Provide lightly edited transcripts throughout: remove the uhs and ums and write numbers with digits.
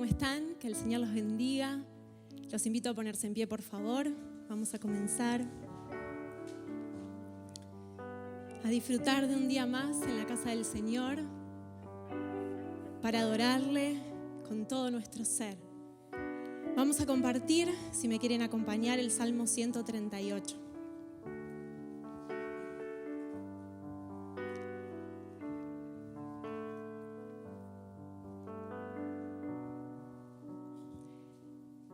¿Cómo están? Que el Señor los bendiga. Los invito a ponerse en pie, por favor. Vamos a comenzar a disfrutar de un día más en la casa del Señor para adorarle con todo nuestro ser. Vamos a compartir, si me quieren acompañar, el Salmo 138.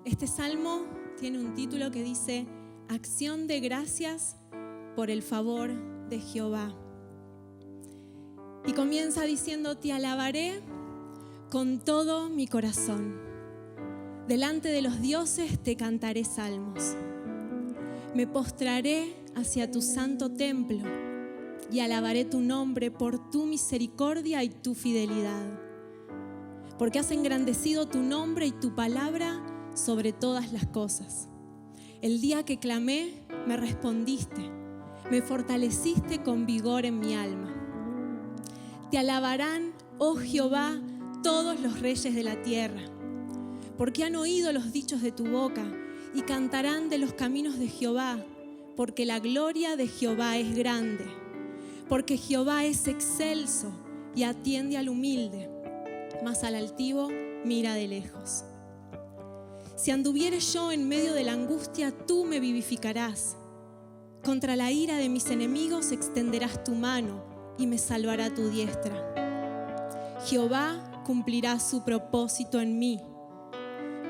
Este salmo tiene un título que dice Acción de gracias por el favor de Jehová. Y comienza diciendo: Te alabaré con todo mi corazón. Delante de los dioses te cantaré salmos. Me postraré hacia tu santo templo y alabaré tu nombre por tu misericordia y tu fidelidad. Porque has engrandecido tu nombre y tu palabra sobre todas las cosas. El día que clamé, me respondiste, me fortaleciste con vigor en mi alma. Te alabarán, oh Jehová, todos los reyes de la tierra, porque han oído los dichos de tu boca y cantarán de los caminos de Jehová, porque la gloria de Jehová es grande, porque Jehová es excelso y atiende al humilde, mas al altivo mira de lejos. Si anduviere yo en medio de la angustia, tú me vivificarás. Contra la ira de mis enemigos extenderás tu mano y me salvará tu diestra. Jehová cumplirá su propósito en mí.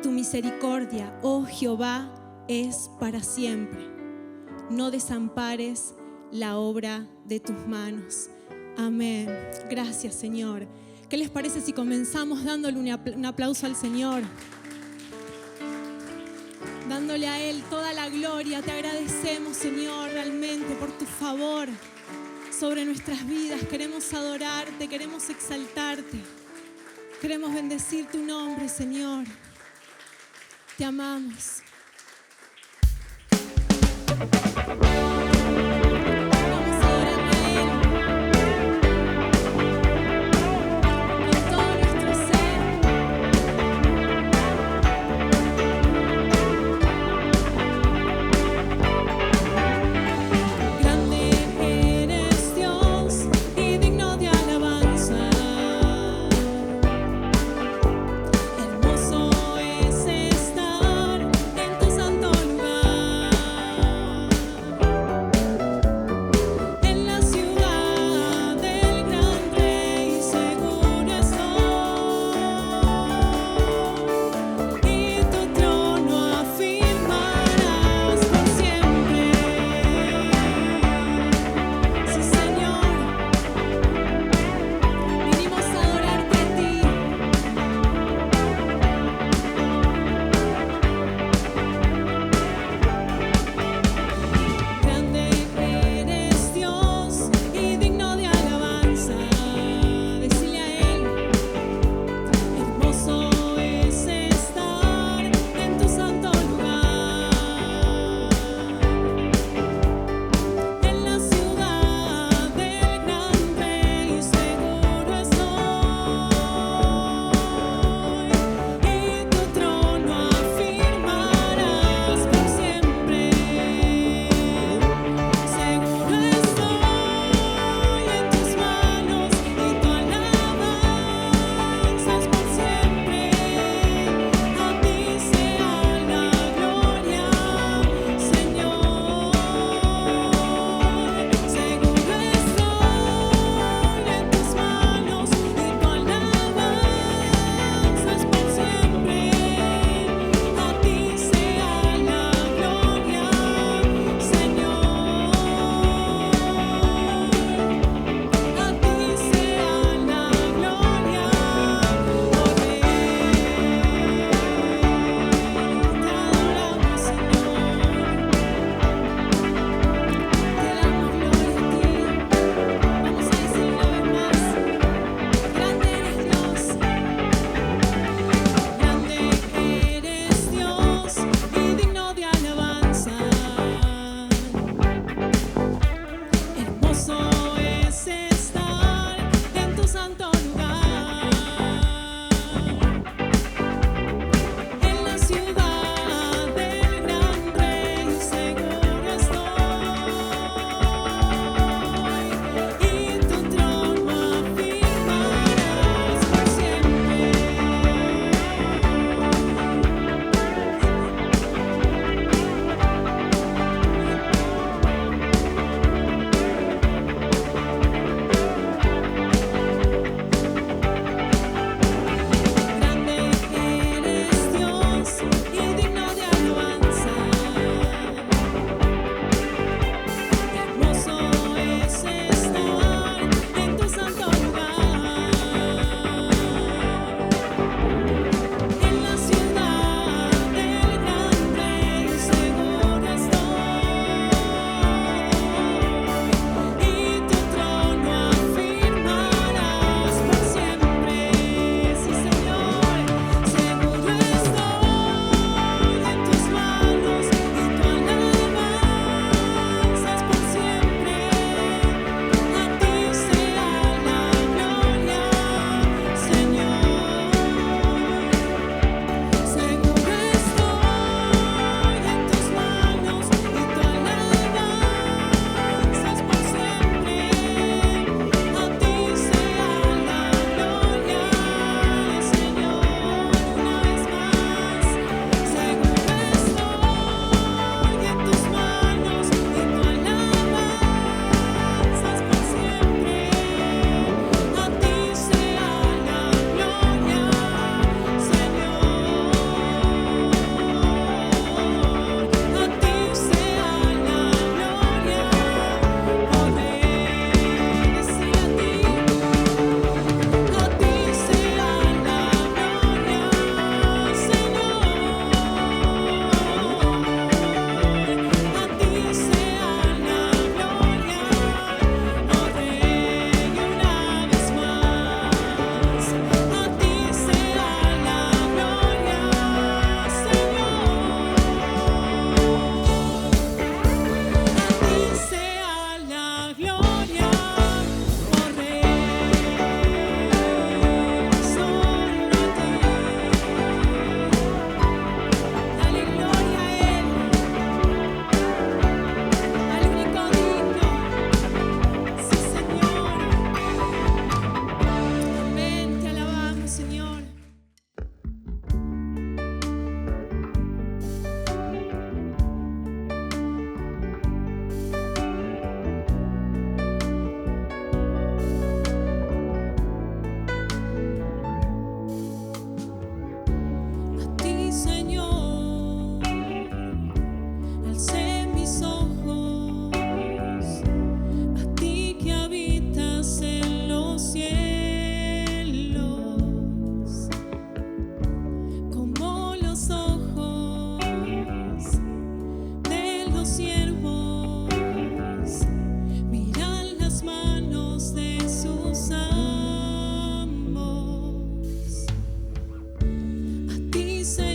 Tu misericordia, oh Jehová, es para siempre. No desampares la obra de tus manos. Amén. Gracias, Señor. ¿Qué les parece si comenzamos dándole un aplauso al Señor? Dándole a Él toda la gloria. Te agradecemos, Señor, realmente por tu favor sobre nuestras vidas. Queremos adorarte, queremos exaltarte. Queremos bendecir tu nombre, Señor. Te amamos. Hermoso es estar en tu santo lugar.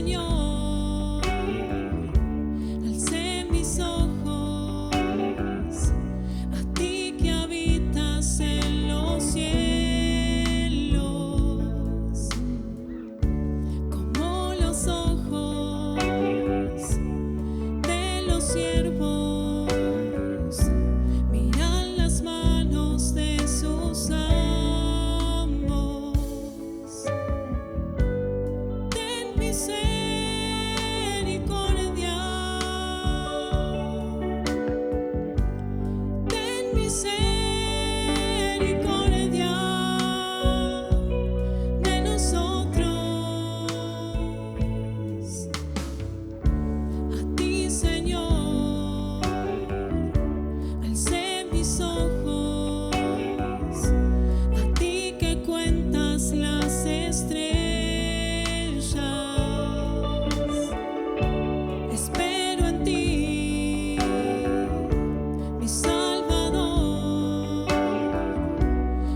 Señor, alcé mis ojos a ti que habitas en los cielos, como los ojos de los siervos miran las manos de sus amos. Ten misericordia, ten misericordia de nosotros. A ti, Señor, alcé mis ojos, a ti que cuentas las estrellas. Espero en ti, mi Salvador,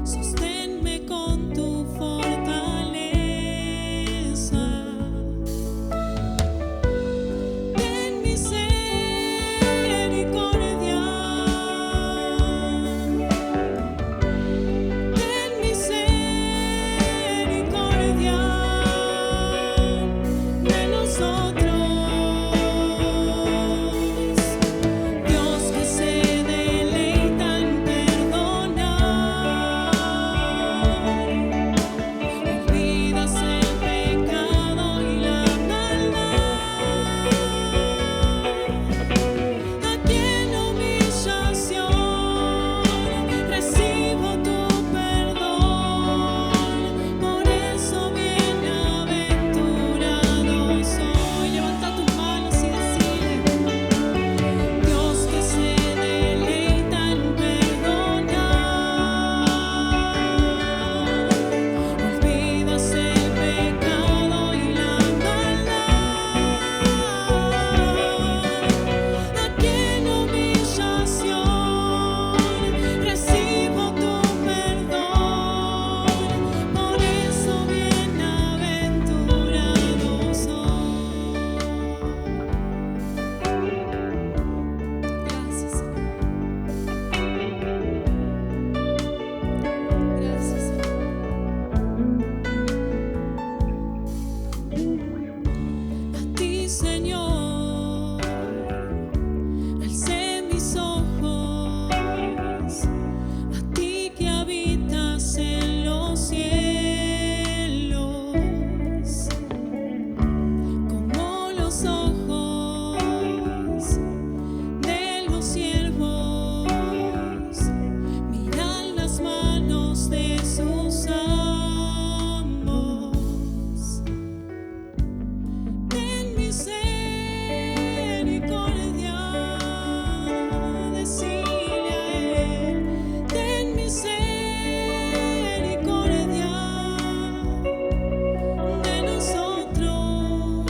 sosténme con tu fortaleza. Ten misericordia, ten misericordia de nosotros. Dios que se deleita en perdonar, olvidas el pecado y la maldad. Aquí en humillación recibo tu perdón, por eso bienaventurado soy. Levanta tus manos y decile: Dios que se deleita en perdonar, olvidas el pecado y la maldad. Aquí en humillación recibo tu perdón, por eso bienaventurado soy. Gracias, Señor. Gracias, Señor. A ti, Señor, alcé mis ojos, a ti que habitas en los cielos, como los ojos de los siervos miran las manos de sus amos. Ten misericordia, decile a él, ten misericordia de nosotros.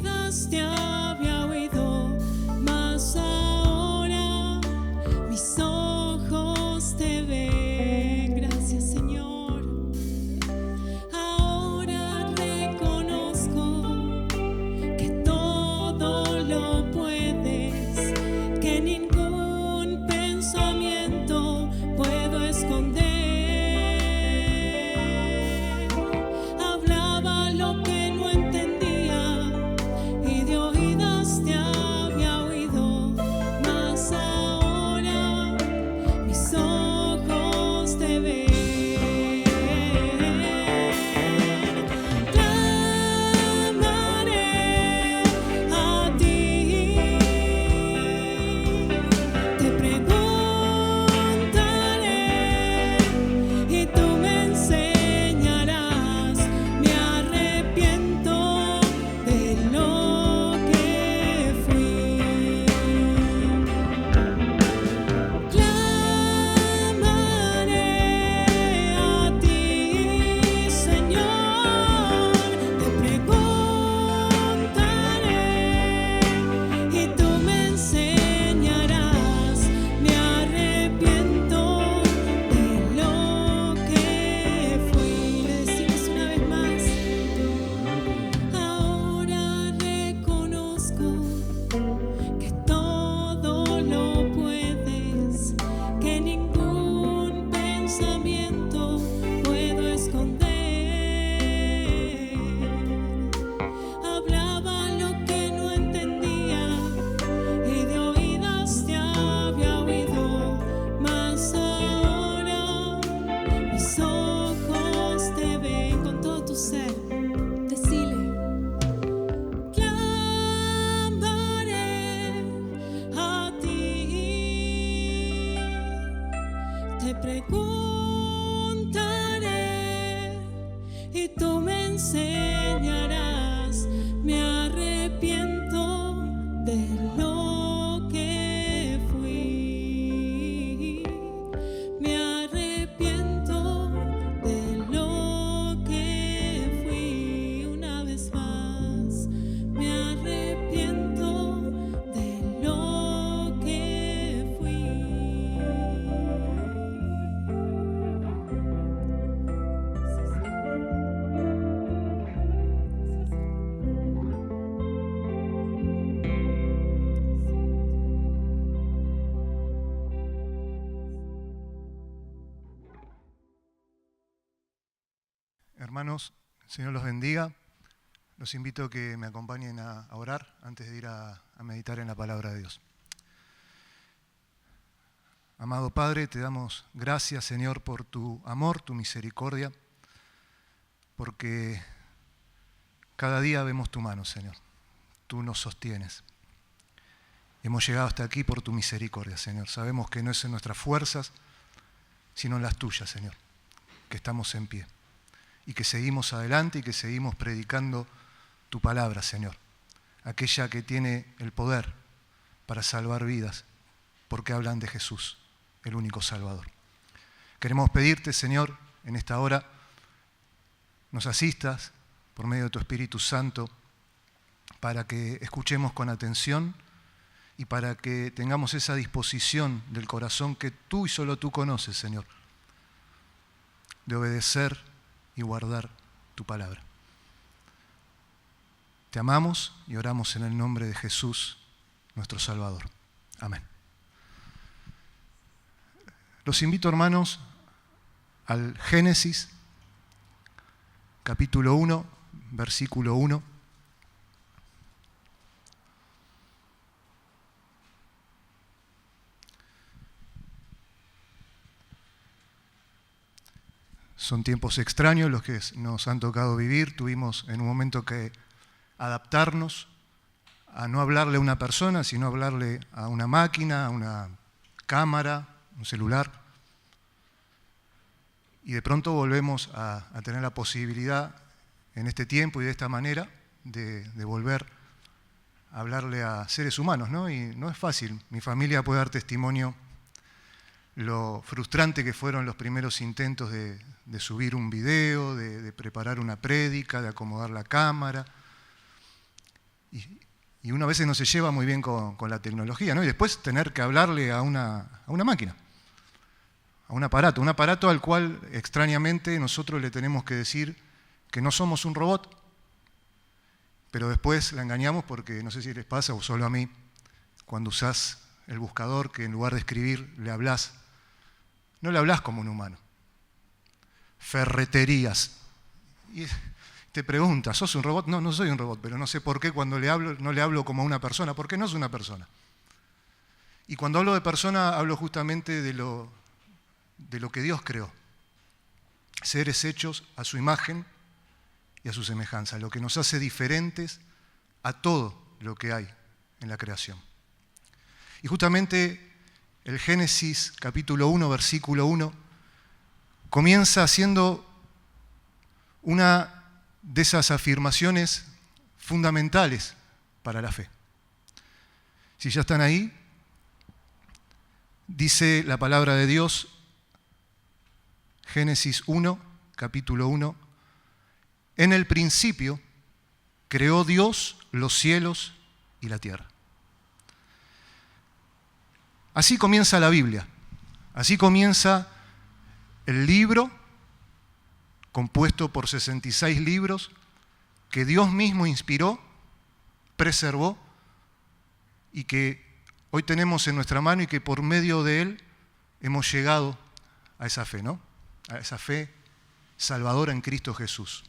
oídos te había oído, mas ahora mis ojos te ven. Gracias, Señor. Ahora reconozco que todo lo puedes, que ningún pensamiento puedo esconder. Hablaba lo que no entendía y de oídas te había oído, mas ahora mis ojos te ven. Clamaré a ti, te preguntaré y tú me enseñarás. Me arrepiento de lo que fui. Clamaré a ti, Señor, te preguntaré y tú me enseñarás. Me arrepiento de lo que fui. Le decimos una vez más. Ahora reconozco que todo lo puedes, que ningún pensamiento puedo esconder. Hablaba lo que no entendía y de oídas te había oído, mas ahora mis ojos te ven. Con todo tu ser, decile. Clamaré a ti, te preguntaré y tú me enseñarás. Me arrepiento de lo que fui. Me arrepiento de lo que fui. Una vez más, me arrepiento de lo que fui. Hermanos, el Señor los bendiga. Los invito a que me acompañen a orar antes de ir a meditar en la palabra de Dios. Amado Padre, te damos gracias, Señor, por tu amor, tu misericordia, porque cada día vemos tu mano, Señor. Tú nos sostienes. Hemos llegado hasta aquí por tu misericordia, Señor. Sabemos que no es en nuestras fuerzas, sino en las tuyas, Señor, que estamos en pie y que seguimos adelante y que seguimos predicando tu palabra, Señor, aquella que tiene el poder para salvar vidas, porque hablan de Jesús, el único Salvador. Queremos pedirte, Señor, en esta hora, nos asistas por medio de tu Espíritu Santo para que escuchemos con atención y para que tengamos esa disposición del corazón que tú y solo tú conoces, Señor, de obedecer y guardar tu palabra. Te amamos y oramos en el nombre de Jesús, nuestro Salvador. Amén. Los invito, hermanos, al Génesis, capítulo 1, versículo 1. Son tiempos extraños los que nos han tocado vivir. Tuvimos en un momento que adaptarnos a no hablarle a una persona, sino hablarle a una máquina, a una cámara, un celular. Y de pronto volvemos a tener la posibilidad en este tiempo y de esta manera de volver a hablarle a seres humanos, ¿no? Y no es fácil. Mi familia puede dar testimonio lo frustrante que fueron los primeros intentos de subir un video, de preparar una prédica, de acomodar la cámara. Y uno a veces no se lleva muy bien con la tecnología, ¿no? Y después tener que hablarle a una máquina, a un aparato al cual extrañamente nosotros le tenemos que decir que no somos un robot, pero después la engañamos porque, no sé si les pasa o solo a mí, cuando usás el buscador, que en lugar de escribir le hablás, no le hablás como un humano. Ferreterías. Y te preguntas, ¿sos un robot? No, no soy un robot, pero no sé por qué cuando le hablo, no le hablo como a una persona, porque no es una persona. Y cuando hablo de persona, hablo justamente de lo que Dios creó. Seres hechos a su imagen y a su semejanza, lo que nos hace diferentes a todo lo que hay en la creación. Y justamente el Génesis capítulo 1, versículo 1, comienza haciendo una de esas afirmaciones fundamentales para la fe. Si ya están ahí, dice la palabra de Dios, Génesis 1, capítulo 1, en el principio creó Dios los cielos y la tierra. Así comienza la Biblia, así comienza el libro compuesto por 66 libros que Dios mismo inspiró, preservó y que hoy tenemos en nuestra mano y que por medio de él hemos llegado a esa fe, ¿no? A esa fe salvadora en Cristo Jesús.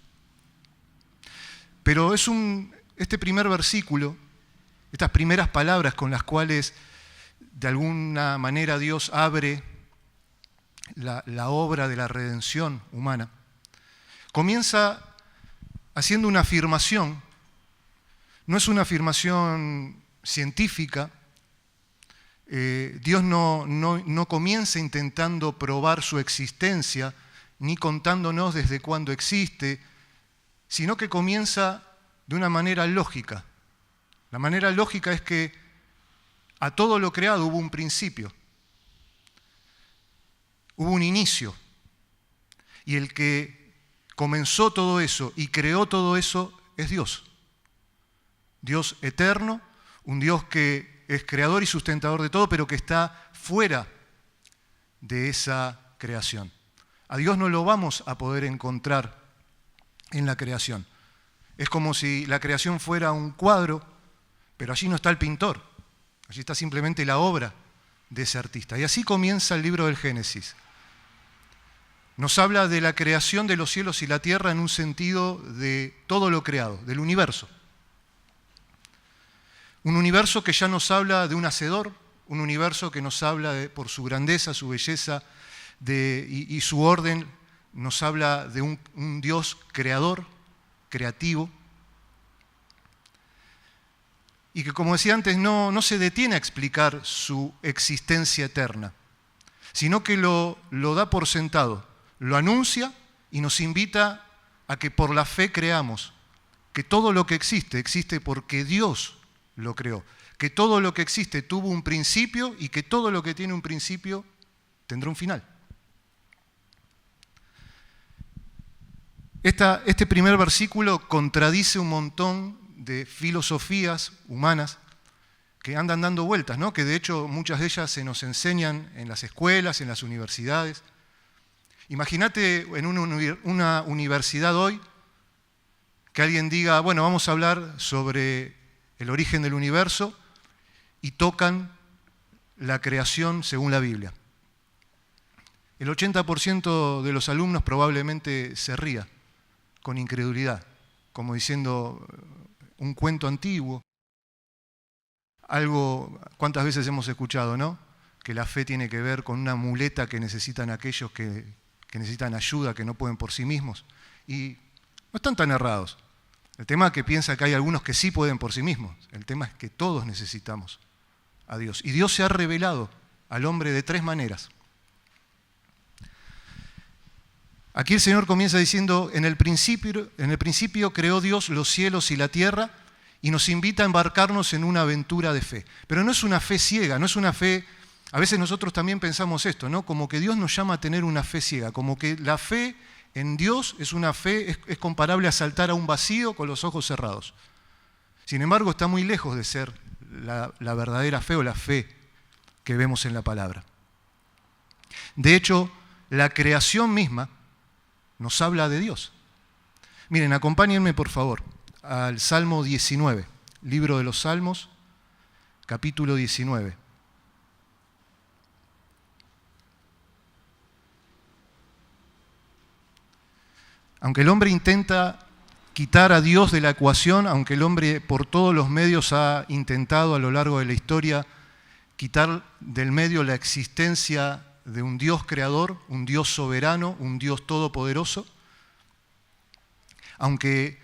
Pero este primer versículo, estas primeras palabras con las cuales de alguna manera Dios abre la obra de la redención humana, comienza haciendo una afirmación. No es una afirmación científica. Dios no comienza intentando probar su existencia, ni contándonos desde cuándo existe, sino que comienza de una manera lógica. La manera lógica es que a todo lo creado hubo un principio, hubo un inicio, y el que comenzó todo eso y creó todo eso es Dios. Dios eterno, un Dios que es creador y sustentador de todo, pero que está fuera de esa creación. A Dios no lo vamos a poder encontrar en la creación. Es como si la creación fuera un cuadro, pero allí no está el pintor, allí está simplemente la obra de ese artista. Y así comienza el libro del Génesis. Nos habla de la creación de los cielos y la tierra en un sentido de todo lo creado, del universo. Un universo que ya nos habla de un hacedor, un universo que nos habla por su grandeza, su belleza y su orden, nos habla de un Dios creador, creativo, y que, como decía antes, no se detiene a explicar su existencia eterna, sino que lo da por sentado. Lo anuncia y nos invita a que por la fe creamos que todo lo que existe porque Dios lo creó, que todo lo que existe tuvo un principio y que todo lo que tiene un principio tendrá un final. Este primer versículo contradice un montón de filosofías humanas que andan dando vueltas, ¿no? Que de hecho muchas de ellas se nos enseñan en las escuelas, en las universidades. Imagínate en una universidad hoy que alguien diga, bueno, vamos a hablar sobre el origen del universo y tocan la creación según la Biblia. El 80% de los alumnos probablemente se ría con incredulidad, como diciendo un cuento antiguo. Algo, ¿cuántas veces hemos escuchado, no? Que la fe tiene que ver con una muleta que necesitan aquellos que necesitan ayuda, que no pueden por sí mismos. Y no están tan errados. El tema es que piensa que hay algunos que sí pueden por sí mismos. El tema es que todos necesitamos a Dios. Y Dios se ha revelado al hombre de 3 maneras. Aquí el Señor comienza diciendo, en el principio creó Dios los cielos y la tierra y nos invita a embarcarnos en una aventura de fe. Pero no es una fe ciega, no es una fe. A veces nosotros también pensamos esto, ¿no? Como que Dios nos llama a tener una fe ciega, como que la fe en Dios es una fe, es comparable a saltar a un vacío con los ojos cerrados. Sin embargo, está muy lejos de ser la verdadera fe o la fe que vemos en la palabra. De hecho, la creación misma nos habla de Dios. Miren, acompáñenme por favor al Salmo 19, libro de los Salmos, capítulo 19. Aunque el hombre intenta quitar a Dios de la ecuación, aunque el hombre por todos los medios ha intentado a lo largo de la historia quitar del medio la existencia de un Dios creador, un Dios soberano, un Dios todopoderoso, aunque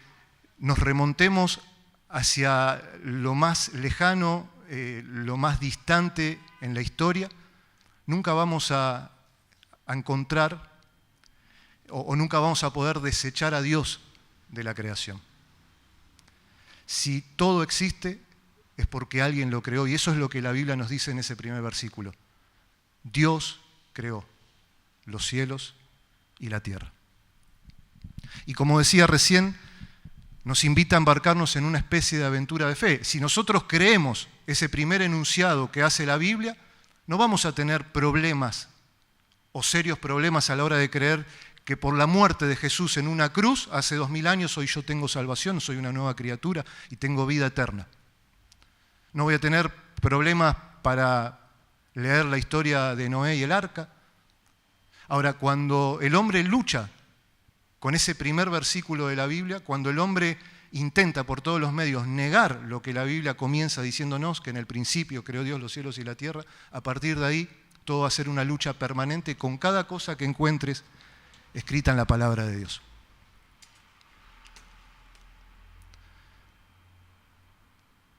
nos remontemos hacia lo más lejano, lo más distante en la historia, nunca vamos a encontrar o nunca vamos a poder desechar a Dios de la creación. Si todo existe es porque alguien lo creó, y eso es lo que la Biblia nos dice en ese primer versículo. Dios creó los cielos y la tierra. Y como decía recién, nos invita a embarcarnos en una especie de aventura de fe. Si nosotros creemos ese primer enunciado que hace la Biblia, no vamos a tener problemas o serios problemas a la hora de creer que por la muerte de Jesús en una cruz, hace 2000 años, hoy yo tengo salvación, soy una nueva criatura y tengo vida eterna. No voy a tener problemas para leer la historia de Noé y el arca. Ahora, cuando el hombre lucha con ese primer versículo de la Biblia, cuando el hombre intenta por todos los medios negar lo que la Biblia comienza diciéndonos, que en el principio creó Dios los cielos y la tierra, a partir de ahí todo va a ser una lucha permanente con cada cosa que encuentres escrita en la palabra de Dios.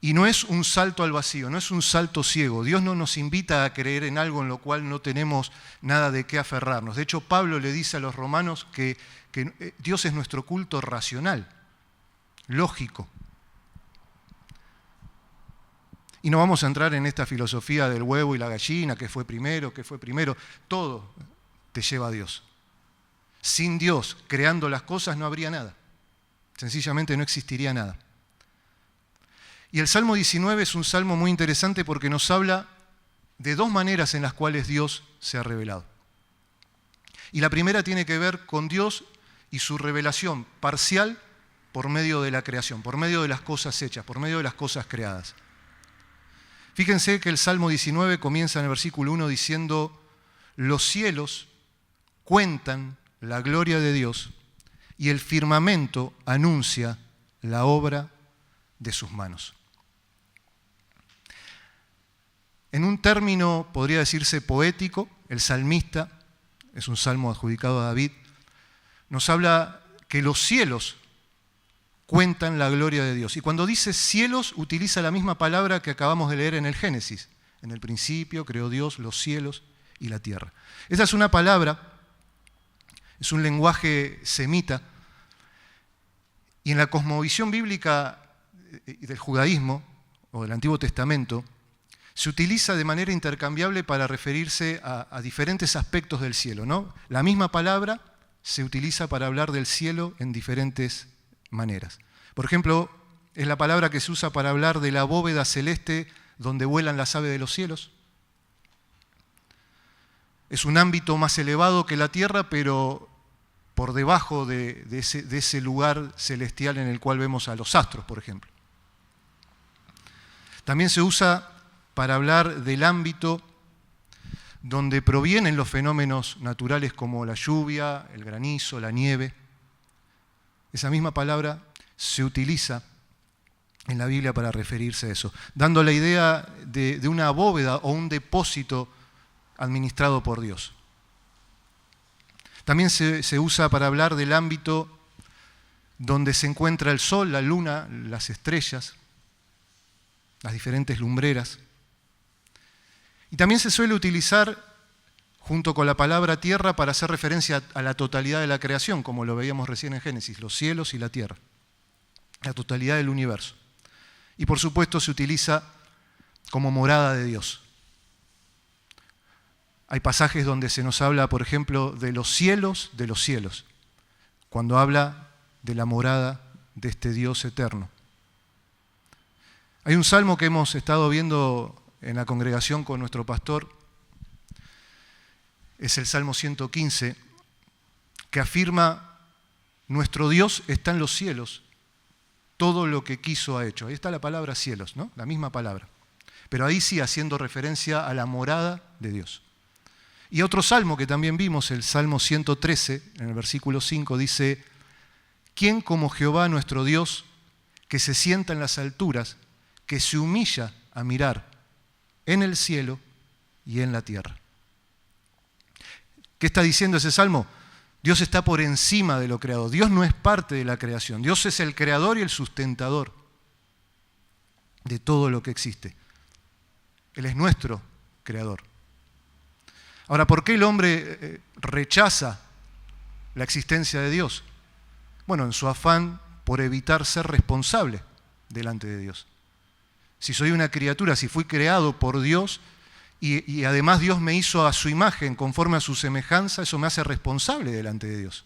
Y no es un salto al vacío, no es un salto ciego. Dios no nos invita a creer en algo en lo cual no tenemos nada de qué aferrarnos. De hecho, Pablo le dice a los romanos que Dios es nuestro culto racional, lógico. Y no vamos a entrar en esta filosofía del huevo y la gallina, qué fue primero. Todo te lleva a Dios. Sin Dios creando las cosas no habría nada. Sencillamente no existiría nada. Y el Salmo 19 es un salmo muy interesante porque nos habla de dos maneras en las cuales Dios se ha revelado. Y la primera tiene que ver con Dios y su revelación parcial por medio de la creación, por medio de las cosas hechas, por medio de las cosas creadas. Fíjense que el Salmo 19 comienza en el versículo 1 diciendo: los cielos cuentan la gloria de Dios y el firmamento anuncia la obra de sus manos. En un término, podría decirse poético, el salmista, es un salmo adjudicado a David, nos habla que los cielos cuentan la gloria de Dios. Y cuando dice cielos, utiliza la misma palabra que acabamos de leer en el Génesis. En el principio creó Dios los cielos y la tierra. Esa es una palabra, es un lenguaje semita, y en la cosmovisión bíblica del judaísmo o del Antiguo Testamento se utiliza de manera intercambiable para referirse a diferentes aspectos del cielo, ¿no? La misma palabra se utiliza para hablar del cielo en diferentes maneras. Por ejemplo, es la palabra que se usa para hablar de la bóveda celeste donde vuelan las aves de los cielos. Es un ámbito más elevado que la tierra, pero por debajo de ese lugar celestial en el cual vemos a los astros, por ejemplo. También se usa para hablar del ámbito donde provienen los fenómenos naturales como la lluvia, el granizo, la nieve. Esa misma palabra se utiliza en la Biblia para referirse a eso, dando la idea de una bóveda o un depósito administrado por Dios. También se usa para hablar del ámbito donde se encuentra el sol, la luna, las estrellas, las diferentes lumbreras. Y también se suele utilizar junto con la palabra tierra para hacer referencia a la totalidad de la creación, como lo veíamos recién en Génesis, los cielos y la tierra, la totalidad del universo. Y por supuesto se utiliza como morada de Dios. Hay pasajes donde se nos habla, por ejemplo, de los cielos, cuando habla de la morada de este Dios eterno. Hay un salmo que hemos estado viendo en la congregación con nuestro pastor, es el Salmo 115, que afirma: nuestro Dios está en los cielos, todo lo que quiso ha hecho. Ahí está la palabra cielos, ¿no? La misma palabra. Pero ahí sí haciendo referencia a la morada de Dios. Y otro salmo que también vimos, el Salmo 113, en el versículo 5, dice: ¿quién como Jehová nuestro Dios, que se sienta en las alturas, que se humilla a mirar en el cielo y en la tierra? ¿Qué está diciendo ese salmo? Dios está por encima de lo creado. Dios no es parte de la creación. Dios es el creador y el sustentador de todo lo que existe. Él es nuestro creador. Ahora, ¿por qué el hombre rechaza la existencia de Dios? Bueno, en su afán por evitar ser responsable delante de Dios. Si soy una criatura, si fui creado por Dios y además Dios me hizo a su imagen, conforme a su semejanza, eso me hace responsable delante de Dios.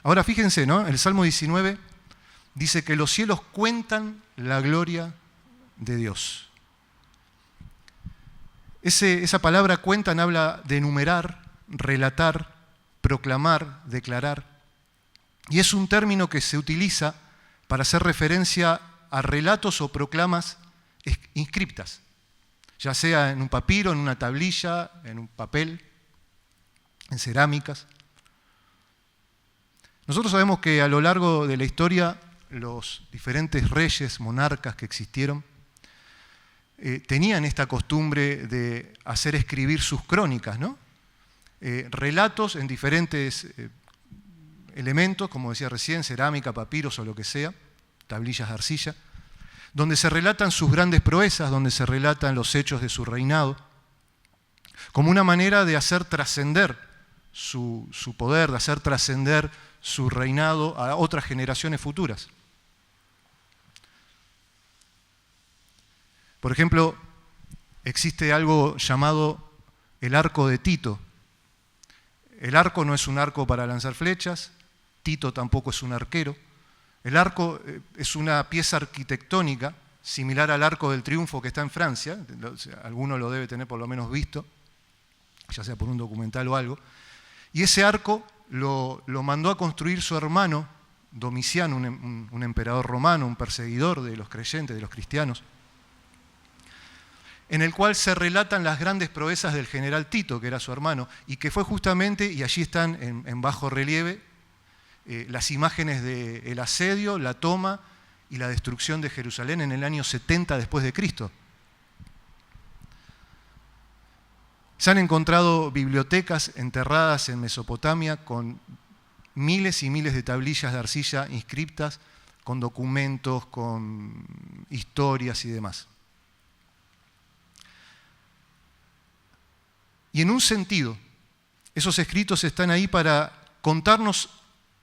Ahora fíjense, ¿no? El Salmo 19 dice que los cielos cuentan la gloria de Dios. Esa palabra cuentan habla de enumerar, relatar, proclamar, declarar. Y es un término que se utiliza para hacer referencia a relatos o proclamas inscriptas, ya sea en un papiro, en una tablilla, en un papel, en cerámicas. Nosotros sabemos que a lo largo de la historia los diferentes reyes, monarcas que existieron, tenían esta costumbre de hacer escribir sus crónicas, ¿no? Relatos en diferentes elementos, como decía recién, cerámica, papiros o lo que sea, tablillas de arcilla, donde se relatan sus grandes proezas, donde se relatan los hechos de su reinado, como una manera de hacer trascender su poder, de hacer trascender su reinado a otras generaciones futuras. Por ejemplo, existe algo llamado el arco de Tito. El arco no es un arco para lanzar flechas, Tito tampoco es un arquero. El arco es una pieza arquitectónica similar al Arco del Triunfo que está en Francia, alguno lo debe tener por lo menos visto, ya sea por un documental o algo, y ese arco lo mandó a construir su hermano Domiciano, un emperador romano, un perseguidor de los creyentes, de los cristianos, en el cual se relatan las grandes proezas del general Tito, que era su hermano, y que fue justamente, y allí están en bajo relieve, las imágenes del asedio, la toma y la destrucción de Jerusalén en el año 70 después de Cristo. Se han encontrado bibliotecas enterradas en Mesopotamia con miles y miles de tablillas de arcilla inscriptas, con documentos, con historias y demás. Y en un sentido, esos escritos están ahí para contarnos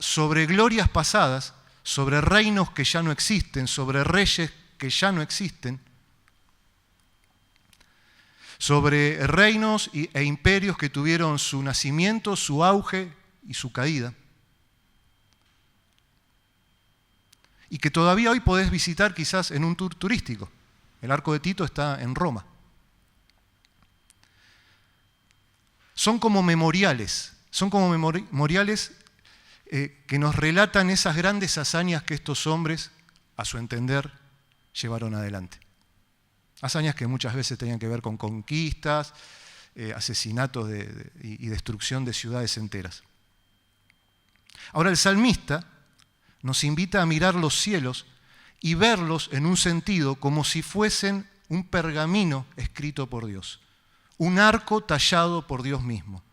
sobre glorias pasadas, sobre reinos que ya no existen, sobre reyes que ya no existen, sobre reinos e imperios que tuvieron su nacimiento, su auge y su caída. Y que todavía hoy podés visitar quizás en un tour turístico. El Arco de Tito está en Roma. Son como memoriales que nos relatan esas grandes hazañas que estos hombres, a su entender, llevaron adelante. Hazañas que muchas veces tenían que ver con conquistas, asesinatos y destrucción de ciudades enteras. Ahora el salmista nos invita a mirar los cielos y verlos en un sentido como si fuesen un pergamino escrito por Dios. Un arco tallado por Dios mismo,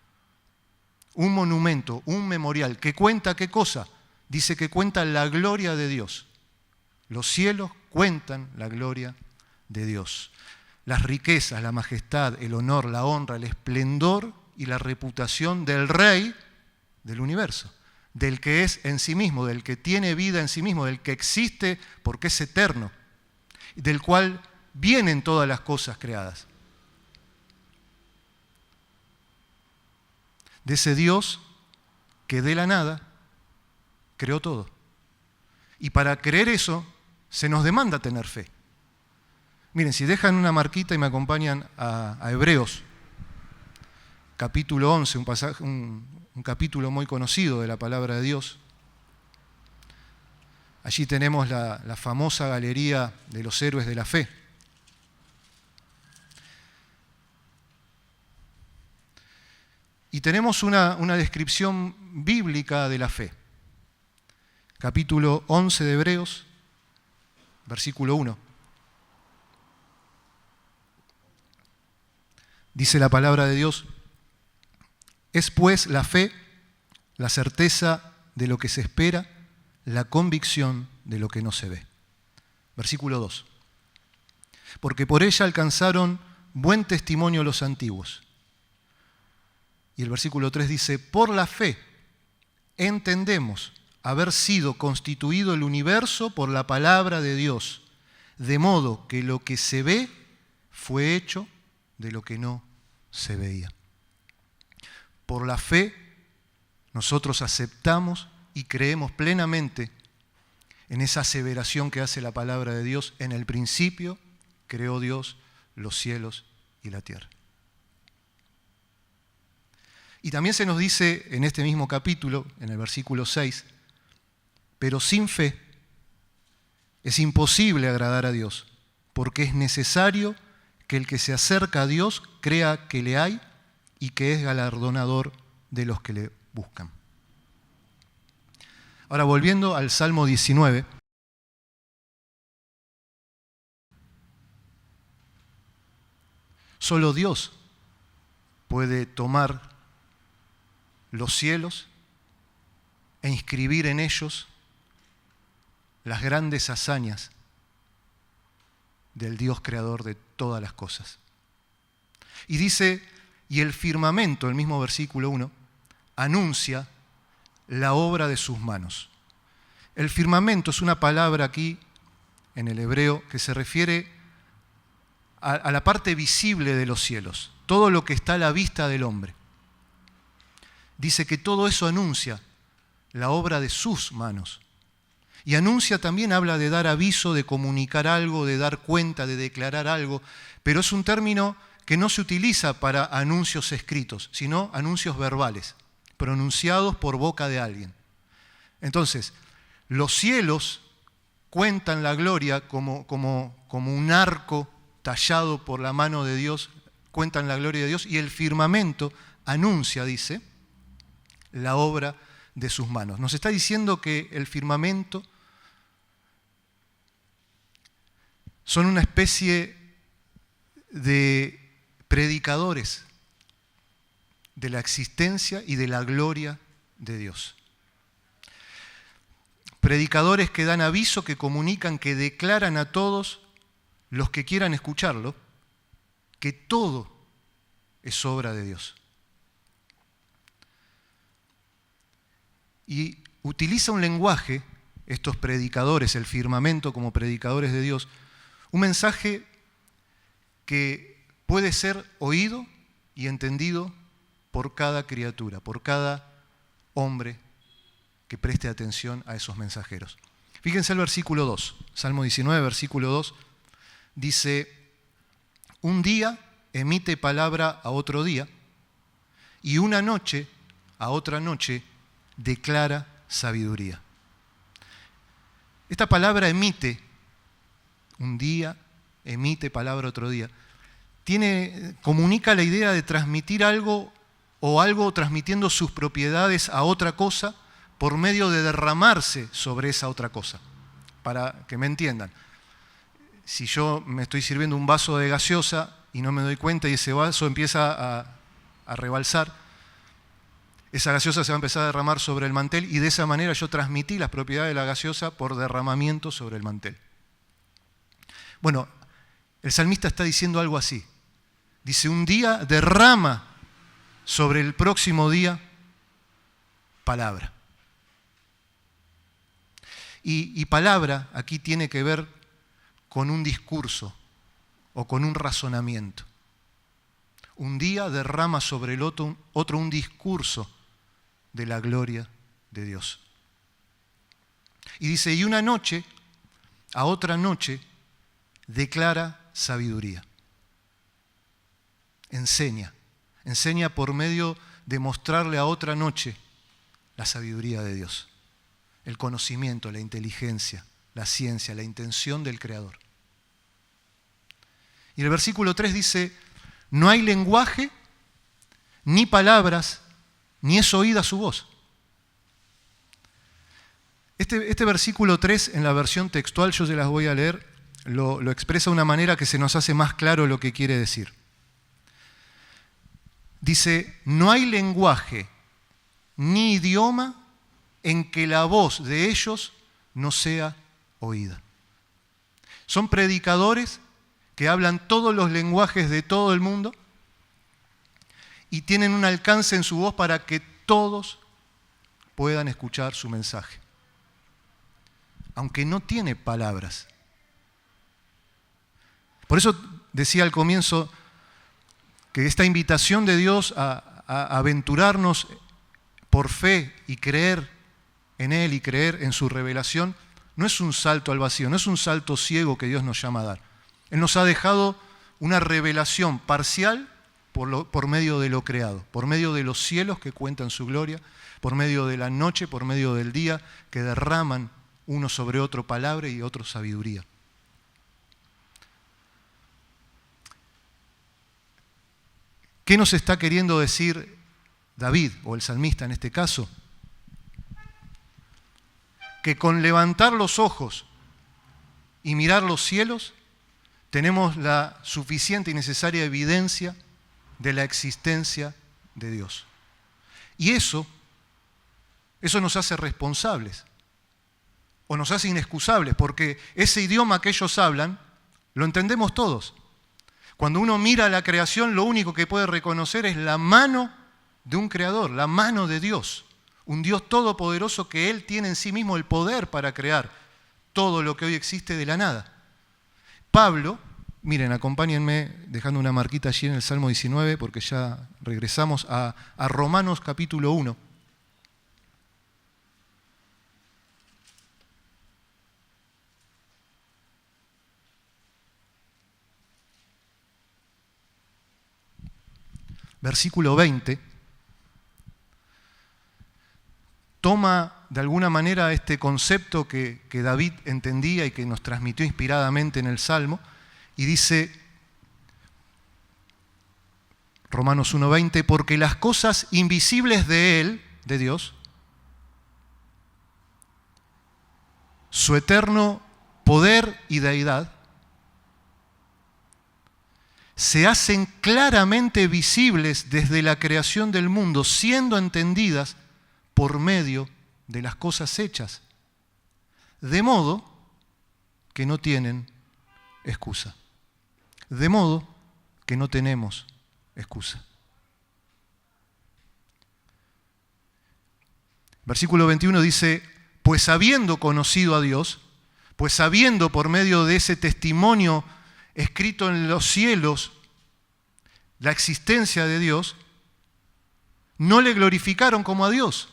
un monumento, un memorial, que cuenta ¿qué cosa? Dice que cuenta la gloria de Dios. Los cielos cuentan la gloria de Dios. Las riquezas, la majestad, el honor, la honra, el esplendor y la reputación del Rey del universo, del que es en sí mismo, del que tiene vida en sí mismo, del que existe porque es eterno, del cual vienen todas las cosas creadas. De ese Dios que de la nada creó todo Y para creer eso, se nos demanda tener fe. Miren, si dejan una marquita y me acompañan a Hebreos, capítulo 11, un capítulo muy conocido de la palabra de Dios. Allí tenemos la famosa galería de los héroes de la fe. Y tenemos una descripción bíblica de la fe. Capítulo 11 de Hebreos, versículo 1. Dice la palabra de Dios: es pues la fe, la certeza de lo que se espera, la convicción de lo que no se ve. Versículo 2. Porque por ella alcanzaron buen testimonio los antiguos. Y el versículo 3 dice: por la fe entendemos haber sido constituido el universo por la palabra de Dios, de modo que lo que se ve fue hecho de lo que no se veía. Por la fe nosotros aceptamos y creemos plenamente en esa aseveración que hace la palabra de Dios: en el principio creó Dios los cielos y la tierra. Y también se nos dice en este mismo capítulo, en el versículo 6, pero sin fe es imposible agradar a Dios, porque es necesario que el que se acerca a Dios crea que le hay y que es galardonador de los que le buscan. Ahora, volviendo al Salmo 19, solo Dios puede tomar los cielos e inscribir en ellos las grandes hazañas del Dios creador de todas las cosas. Y dice: y el firmamento, el mismo versículo 1, anuncia la obra de sus manos. El firmamento es una palabra aquí en el hebreo que se refiere a la parte visible de los cielos, todo lo que está a la vista del hombre. Dice que todo eso anuncia la obra de sus manos. Y anuncia también habla de dar aviso, de comunicar algo, de dar cuenta, de declarar algo, pero es un término que no se utiliza para anuncios escritos, sino anuncios verbales, pronunciados por boca de alguien. Entonces, los cielos cuentan la gloria como un arco tallado por la mano de Dios, cuentan la gloria de Dios, y el firmamento anuncia, dice, la obra de sus manos. Nos está diciendo que el firmamento son una especie de predicadores de la existencia y de la gloria de Dios. Predicadores que dan aviso, que comunican, que declaran a todos los que quieran escucharlo, que todo es obra de Dios. Y utiliza un lenguaje, estos predicadores, el firmamento como predicadores de Dios, un mensaje que puede ser oído y entendido por cada criatura, por cada hombre que preste atención a esos mensajeros. Fíjense el versículo 2, Salmo 19, versículo 2, dice: un día emite palabra a otro día, y una noche a otra noche declara sabiduría. Esta palabra emite, un día, emite palabra otro día, comunica la idea de transmitir algo o algo transmitiendo sus propiedades a otra cosa por medio de derramarse sobre esa otra cosa. Para que me entiendan, si yo me estoy sirviendo un vaso de gaseosa y no me doy cuenta y ese vaso empieza a rebalsar, esa gaseosa se va a empezar a derramar sobre el mantel y de esa manera yo transmití las propiedades de la gaseosa por derramamiento sobre el mantel. Bueno, el salmista está diciendo algo así. Dice: un día derrama sobre el próximo día palabra. Y palabra aquí tiene que ver con un discurso o con un razonamiento. Un día derrama sobre el otro un discurso de la gloria de Dios. Y dice, y una noche a otra noche declara sabiduría. Enseña por medio de mostrarle a otra noche la sabiduría de Dios, el conocimiento, la inteligencia, la ciencia, la intención del Creador. Y el versículo 3 dice, no hay lenguaje, ni palabras, ni es oída su voz. Este versículo 3 en la versión textual, yo se las voy a leer, lo expresa de una manera que se nos hace más claro lo que quiere decir. Dice, no hay lenguaje ni idioma en que la voz de ellos no sea oída. Son predicadores que hablan todos los lenguajes de todo el mundo y tienen un alcance en su voz para que todos puedan escuchar su mensaje, aunque no tiene palabras. Por eso decía al comienzo que esta invitación de Dios a aventurarnos por fe y creer en Él y creer en su revelación no es un salto al vacío, no es un salto ciego que Dios nos llama a dar. Él nos ha dejado una revelación parcial por medio de lo creado, por medio de los cielos que cuentan su gloria, por medio de la noche, por medio del día, que derraman uno sobre otro palabra y otro sabiduría. ¿Qué nos está queriendo decir David, o el salmista en este caso? Que con levantar los ojos y mirar los cielos, tenemos la suficiente y necesaria evidencia de la existencia de Dios. Y eso nos hace responsables, o nos hace inexcusables, porque ese idioma que ellos hablan, lo entendemos todos. Cuando uno mira la creación, lo único que puede reconocer es la mano de un creador, la mano de Dios, un Dios todopoderoso que Él tiene en sí mismo el poder para crear todo lo que hoy existe de la nada. Pablo, miren, acompáñenme dejando una marquita allí en el Salmo 19, porque ya regresamos a Romanos capítulo 1. Versículo 20, toma de alguna manera este concepto que David entendía y que nos transmitió inspiradamente en el Salmo, y dice, Romanos 1:20, porque las cosas invisibles de Él, de Dios, su eterno poder y deidad, se hacen claramente visibles desde la creación del mundo, siendo entendidas por medio de las cosas hechas, de modo que no tienen excusa. De modo que no tenemos excusa. Versículo 21 dice, pues habiendo conocido a Dios, pues habiendo por medio de ese testimonio escrito en los cielos la existencia de Dios, no le glorificaron como a Dios,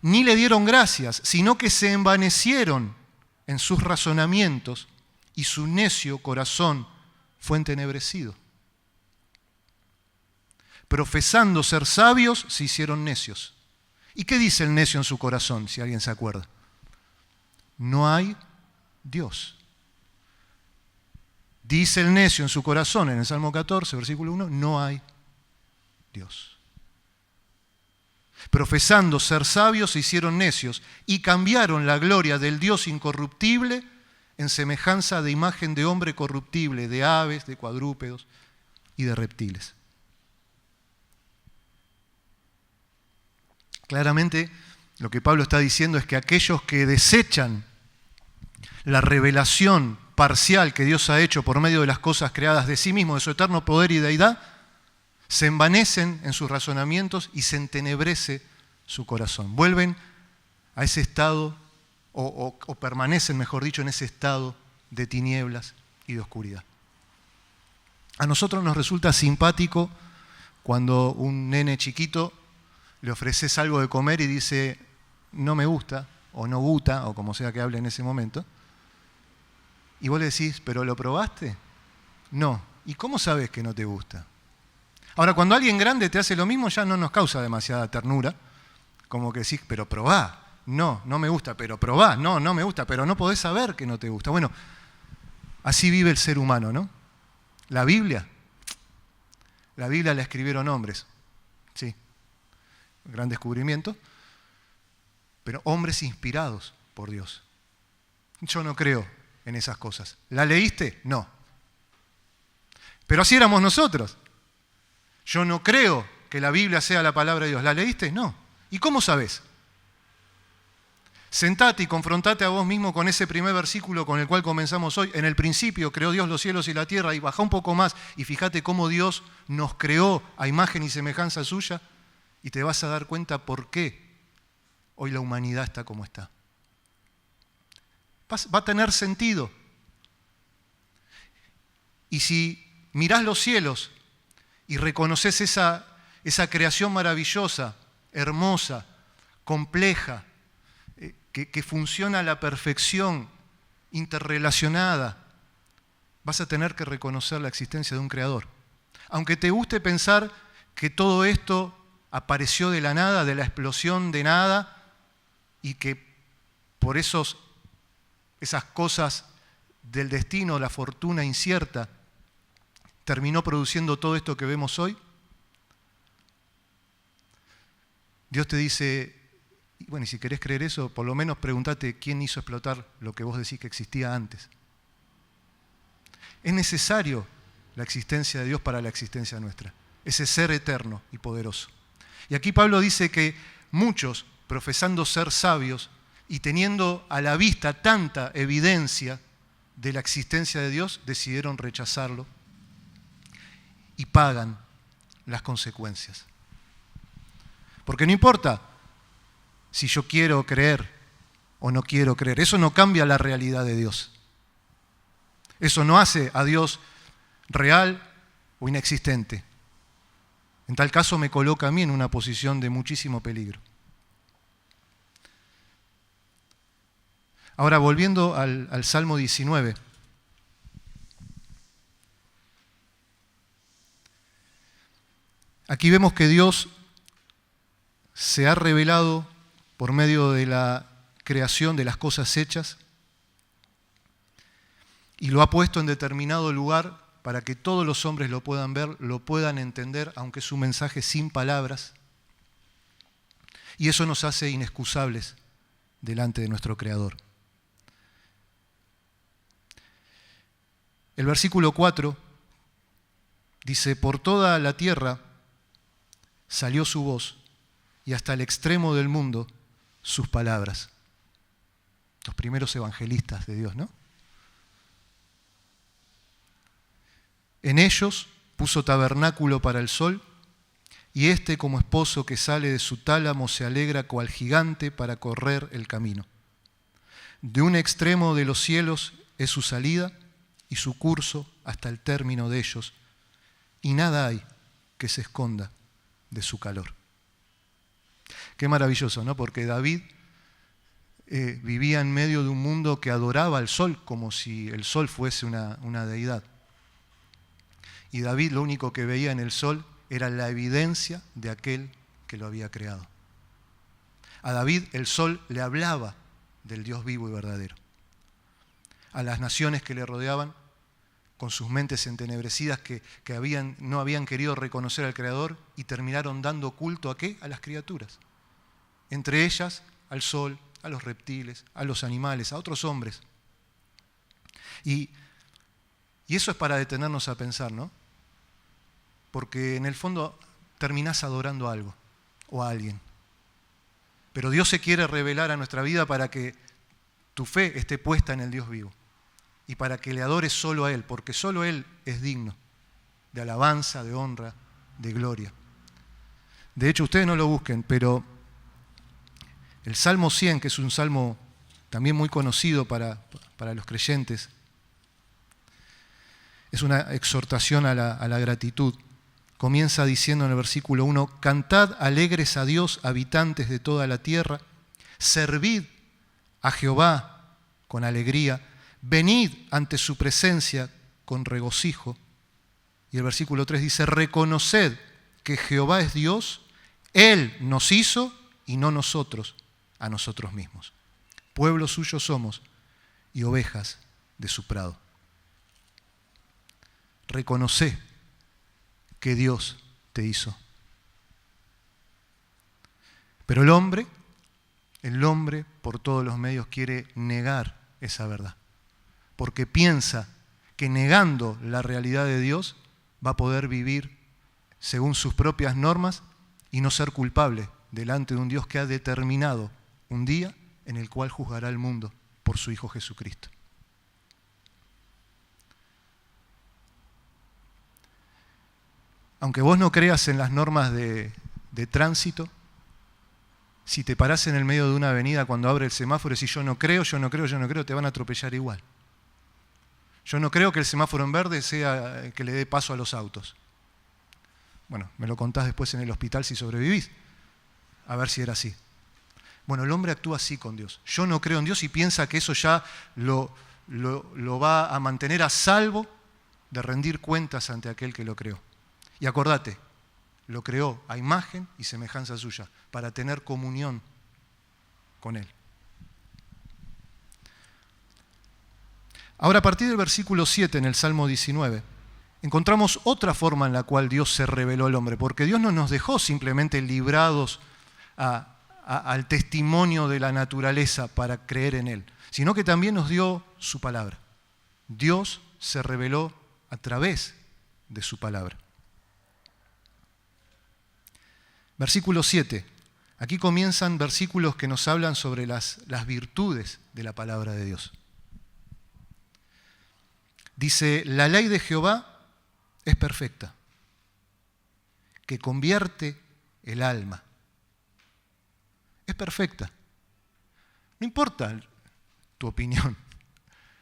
ni le dieron gracias, sino que se envanecieron en sus razonamientos y su necio corazón fue entenebrecido. Profesando ser sabios, se hicieron necios. ¿Y qué dice el necio en su corazón, si alguien se acuerda? No hay Dios. Dice el necio en su corazón, en el Salmo 14, versículo 1, no hay Dios. Profesando ser sabios, se hicieron necios y cambiaron la gloria del Dios incorruptible en semejanza de imagen de hombre corruptible, de aves, de cuadrúpedos y de reptiles. Claramente, lo que Pablo está diciendo es que aquellos que desechan la revelación parcial que Dios ha hecho por medio de las cosas creadas de sí mismo, de su eterno poder y deidad, se envanecen en sus razonamientos y se entenebrece su corazón. Vuelven a ese estado, o permanecen, mejor dicho, en ese estado de tinieblas y de oscuridad. A nosotros nos resulta simpático cuando un nene chiquito le ofreces algo de comer y dice, no me gusta, o no gusta, o como sea que hable en ese momento, y vos le decís, ¿pero lo probaste? No. ¿Y cómo sabes que no te gusta? Ahora, cuando alguien grande te hace lo mismo, ya no nos causa demasiada ternura, como que decís, pero probá. No, no me gusta, pero probá. No, no me gusta, pero no podés saber que no te gusta. Bueno, así vive el ser humano, ¿no? La Biblia la escribieron hombres, sí, gran descubrimiento, pero hombres inspirados por Dios. Yo no creo en esas cosas. ¿La leíste? No. Pero así éramos nosotros. Yo no creo que la Biblia sea la palabra de Dios. ¿La leíste? No. ¿Y cómo sabés? Sentate y confrontate a vos mismo con ese primer versículo con el cual comenzamos hoy. En el principio creó Dios los cielos y la tierra, y baja un poco más y fíjate cómo Dios nos creó a imagen y semejanza suya, y te vas a dar cuenta por qué hoy la humanidad está como está. Va a tener sentido. Y si mirás los cielos y reconoces esa creación maravillosa, hermosa, compleja, que funciona a la perfección, interrelacionada, vas a tener que reconocer la existencia de un creador. Aunque te guste pensar que todo esto apareció de la nada, de la explosión de nada, y que por esas cosas del destino, la fortuna incierta, terminó produciendo todo esto que vemos hoy, Dios te dice, bueno, y si querés creer eso, por lo menos pregúntate quién hizo explotar lo que vos decís que existía antes. Es necesario la existencia de Dios para la existencia nuestra, ese ser eterno y poderoso. Y aquí Pablo dice que muchos, profesando ser sabios y teniendo a la vista tanta evidencia de la existencia de Dios, decidieron rechazarlo y pagan las consecuencias. Porque no importa si yo quiero creer o no quiero creer, eso no cambia la realidad de Dios. Eso no hace a Dios real o inexistente. En tal caso me coloca a mí en una posición de muchísimo peligro. Ahora, volviendo al Salmo 19. Aquí vemos que Dios se ha revelado por medio de la creación de las cosas hechas y lo ha puesto en determinado lugar para que todos los hombres lo puedan ver, lo puedan entender, aunque es un mensaje sin palabras. Y eso nos hace inexcusables delante de nuestro Creador. El versículo 4 dice, por toda la tierra salió su voz y hasta el extremo del mundo sus palabras. Los primeros evangelistas de Dios, ¿no? En ellos puso tabernáculo para el sol, y éste como esposo que sale de su tálamo se alegra cual gigante para correr el camino. De un extremo de los cielos es su salida y su curso hasta el término de ellos, y nada hay que se esconda de su calor. Qué maravilloso, ¿no? Porque David vivía en medio de un mundo que adoraba al sol como si el sol fuese una deidad. Y David lo único que veía en el sol era la evidencia de aquel que lo había creado. A David el sol le hablaba del Dios vivo y verdadero. A las naciones que le rodeaban, con sus mentes entenebrecidas que no habían querido reconocer al Creador y terminaron dando culto ¿a qué? A las criaturas. Entre ellas, al sol, a los reptiles, a los animales, a otros hombres. Y eso es para detenernos a pensar, ¿no? Porque en el fondo terminás adorando algo o a alguien. Pero Dios se quiere revelar a nuestra vida para que tu fe esté puesta en el Dios vivo y para que le adores solo a Él, porque solo Él es digno de alabanza, de honra, de gloria. De hecho, ustedes no lo busquen, pero el Salmo 100, que es un salmo también muy conocido para los creyentes, es una exhortación a la gratitud. Comienza diciendo en el versículo 1, cantad alegres a Dios, habitantes de toda la tierra, servid a Jehová con alegría, venid ante su presencia con regocijo. Y el versículo 3 dice, reconoced que Jehová es Dios, Él nos hizo y no nosotros a nosotros mismos. Pueblo suyo somos y ovejas de su prado. Reconoce que Dios te hizo. Pero el hombre por todos los medios quiere negar esa verdad, porque piensa que negando la realidad de Dios va a poder vivir según sus propias normas y no ser culpable delante de un Dios que ha determinado un día en el cual juzgará al mundo por su Hijo Jesucristo. Aunque vos no creas en las normas de tránsito, si te parás en el medio de una avenida cuando abre el semáforo y decís yo no creo, te van a atropellar igual. Yo no creo que el semáforo en verde sea que le dé paso a los autos. Bueno, me lo contás después en el hospital si sobrevivís, a ver si era así. Bueno, el hombre actúa así con Dios. Yo no creo en Dios y piensa que eso ya lo va a mantener a salvo de rendir cuentas ante aquel que lo creó. Y acordate, lo creó a imagen y semejanza suya, para tener comunión con Él. Ahora, a partir del versículo 7 en el Salmo 19, encontramos otra forma en la cual Dios se reveló al hombre, porque Dios no nos dejó simplemente librados al testimonio de la naturaleza para creer en Él, sino que también nos dio su palabra. Dios se reveló a través de su palabra. Versículo 7. Aquí comienzan versículos que nos hablan sobre las virtudes de la palabra de Dios. Dice, la ley de Jehová es perfecta, que convierte el alma. Es perfecta. No importa tu opinión.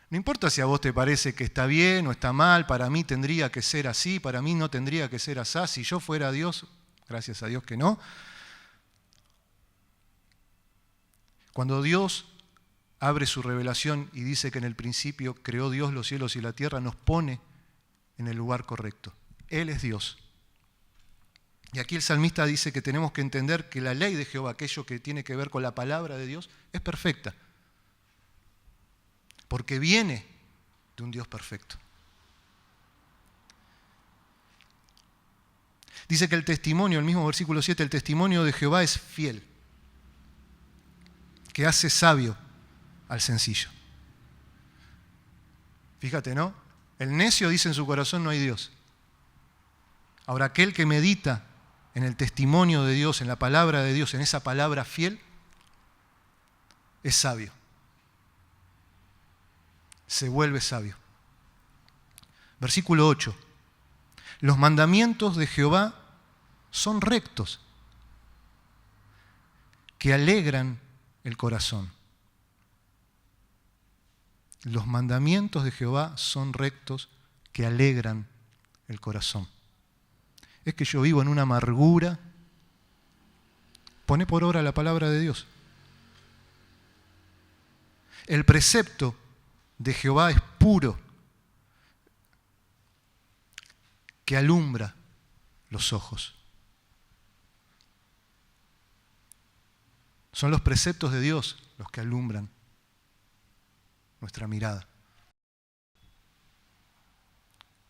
No importa si a vos te parece que está bien o está mal, para mí tendría que ser así, para mí no tendría que ser así. Si yo fuera Dios, gracias a Dios que no. Cuando Dios abre su revelación y dice que en el principio creó Dios los cielos y la tierra, nos pone en el lugar correcto. Él es Dios. Y aquí el salmista dice que tenemos que entender que la ley de Jehová, aquello que tiene que ver con la palabra de Dios, es perfecta. Porque viene de un Dios perfecto. Dice que el testimonio, el mismo versículo 7, el testimonio de Jehová es fiel, que hace sabio al sencillo. Fíjate, ¿no? El necio dice en su corazón no hay Dios. Ahora, aquel que medita en el testimonio de Dios, en la palabra de Dios, en esa palabra fiel, es sabio. Se vuelve sabio. Versículo 8. Los mandamientos de Jehová son rectos, que alegran el corazón. Los mandamientos de Jehová son rectos, que alegran el corazón. Es que yo vivo en una amargura. Poné por obra la palabra de Dios. El precepto de Jehová es puro, que alumbra los ojos. Son los preceptos de Dios los que alumbran nuestra mirada.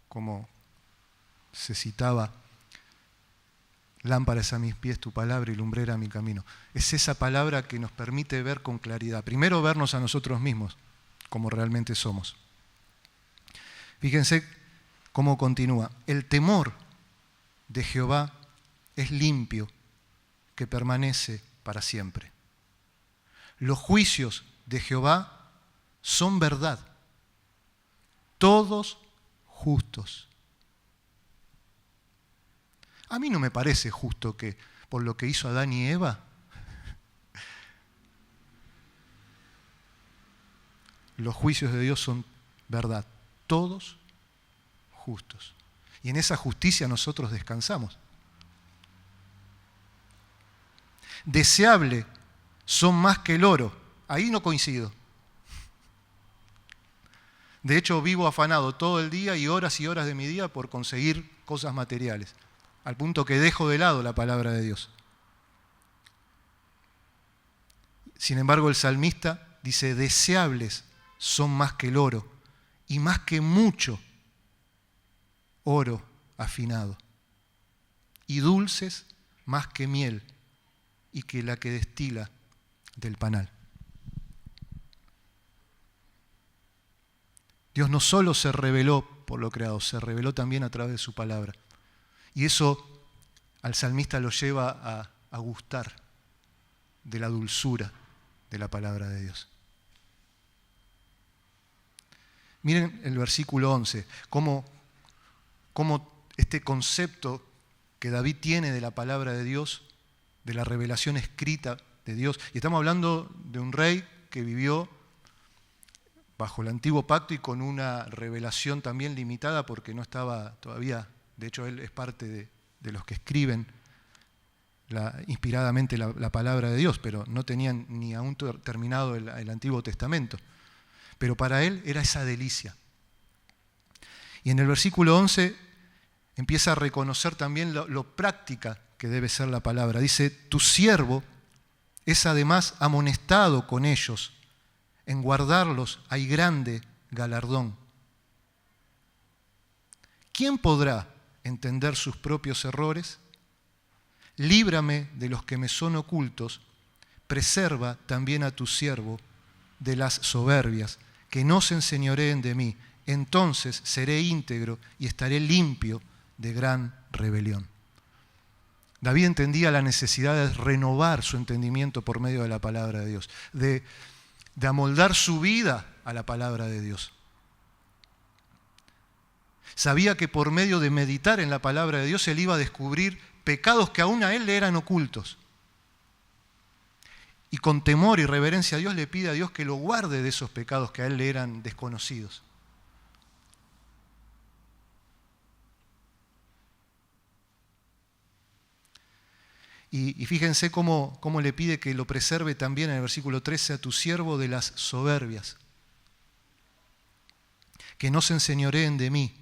Como se citaba, lámpara es a mis pies tu palabra y lumbrera a mi camino. Es esa palabra que nos permite ver con claridad. Primero, vernos a nosotros mismos como realmente somos. Fíjense cómo continúa. El temor de Jehová es limpio, que permanece para siempre. Los juicios de Jehová son verdad, todos justos. A mí no me parece justo que por lo que hizo Adán y Eva, los juicios de Dios son verdad, todos justos. Y en esa justicia nosotros descansamos. Deseable son más que el oro ahí no coincido. De hecho, vivo afanado todo el día y horas de mi día por conseguir cosas materiales, al punto que dejo de lado la palabra de Dios. Sin embargo, el salmista dice, deseables son más que el oro y más que mucho oro afinado, y dulces más que miel y que la que destila del panal. Dios no solo se reveló por lo creado, se reveló también a través de su palabra. Y eso al salmista lo lleva a gustar de la dulzura de la palabra de Dios. Miren el versículo 11, cómo este concepto que David tiene de la palabra de Dios, de la revelación escrita de Dios, y estamos hablando de un rey que vivió bajo el antiguo pacto y con una revelación también limitada porque no estaba todavía, de hecho él es parte de los que escriben inspiradamente la palabra de Dios, pero no tenían ni aún terminado el Antiguo Testamento. Pero para él era esa delicia. Y en el versículo 11 empieza a reconocer también lo práctica que debe ser la palabra. Dice, tu siervo es además amonestado con ellos, en guardarlos hay grande galardón. ¿Quién podrá entender sus propios errores? Líbrame de los que me son ocultos, preserva también a tu siervo de las soberbias, que no se enseñoreen de mí, entonces seré íntegro y estaré limpio de gran rebelión. David entendía la necesidad de renovar su entendimiento por medio de la palabra de Dios, de amoldar su vida a la palabra de Dios. Sabía que por medio de meditar en la palabra de Dios él iba a descubrir pecados que aún a él le eran ocultos. Y con temor y reverencia a Dios le pide a Dios que lo guarde de esos pecados que a él le eran desconocidos. Y fíjense cómo le pide que lo preserve también en el versículo 13 a tu siervo de las soberbias. Que no se enseñoreen de mí,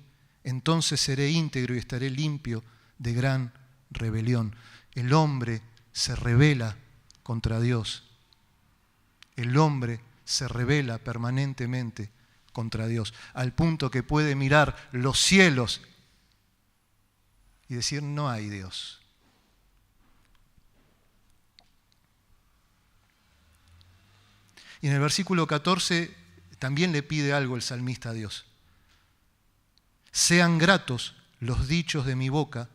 entonces seré íntegro y estaré limpio de gran rebelión. El hombre se rebela contra Dios. El hombre se rebela permanentemente contra Dios, al punto que puede mirar los cielos y decir, no hay Dios. Y en el versículo 14 también le pide algo el salmista a Dios. Sean gratos los dichos de mi boca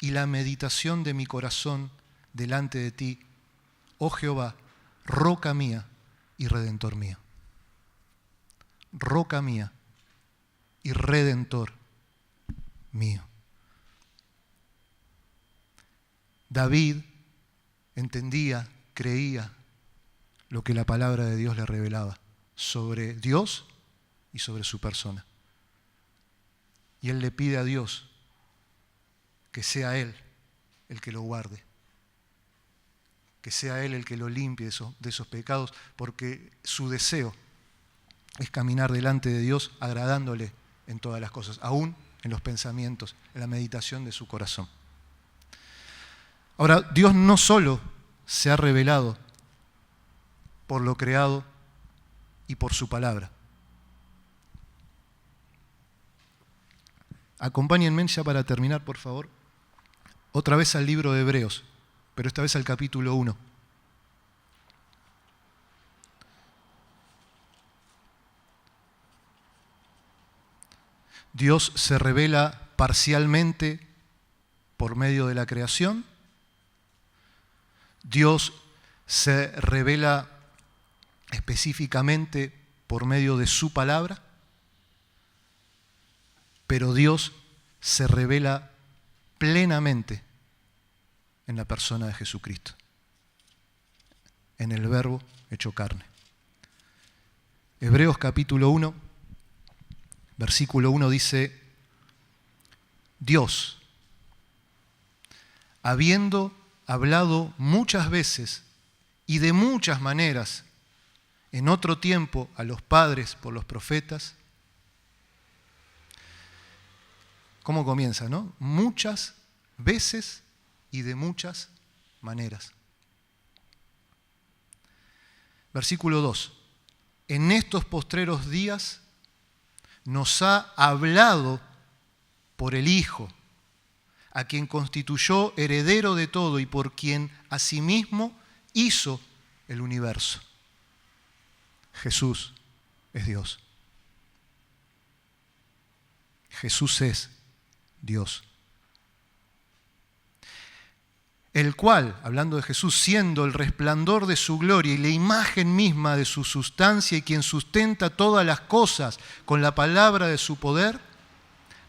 y la meditación de mi corazón delante de ti, oh Jehová, roca mía y redentor mío. Roca mía y redentor mío. David entendía, creía lo que la palabra de Dios le revelaba sobre Dios y sobre su persona. Y él le pide a Dios que sea Él el que lo guarde, que sea Él el que lo limpie de esos pecados, porque su deseo es caminar delante de Dios agradándole en todas las cosas, aún en los pensamientos, en la meditación de su corazón. Ahora, Dios no solo se ha revelado por lo creado y por su palabra. Acompáñenme ya para terminar, por favor, otra vez al libro de Hebreos, pero esta vez al capítulo 1. Dios se revela parcialmente por medio de la creación. Dios se revela específicamente por medio de su palabra, pero Dios se revela plenamente en la persona de Jesucristo, en el Verbo hecho carne. Hebreos capítulo 1, versículo 1 dice, Dios, habiendo hablado muchas veces y de muchas maneras en otro tiempo a los padres por los profetas. ¿Cómo comienza, no? Muchas veces y de muchas maneras. Versículo 2. En estos postreros días nos ha hablado por el Hijo, a quien constituyó heredero de todo y por quien asimismo hizo el universo. Jesús es Dios. Jesús es Dios. El cual, hablando de Jesús, siendo el resplandor de su gloria y la imagen misma de su sustancia y quien sustenta todas las cosas con la palabra de su poder,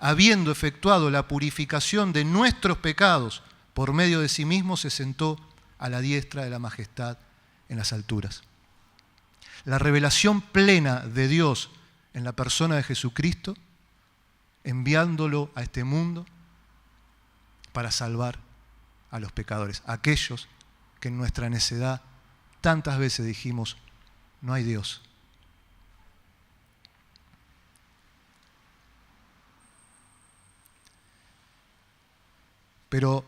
habiendo efectuado la purificación de nuestros pecados por medio de sí mismo, se sentó a la diestra de la majestad en las alturas. La revelación plena de Dios en la persona de Jesucristo, enviándolo a este mundo para salvar a los pecadores, aquellos que en nuestra necedad tantas veces dijimos, no hay Dios. Pero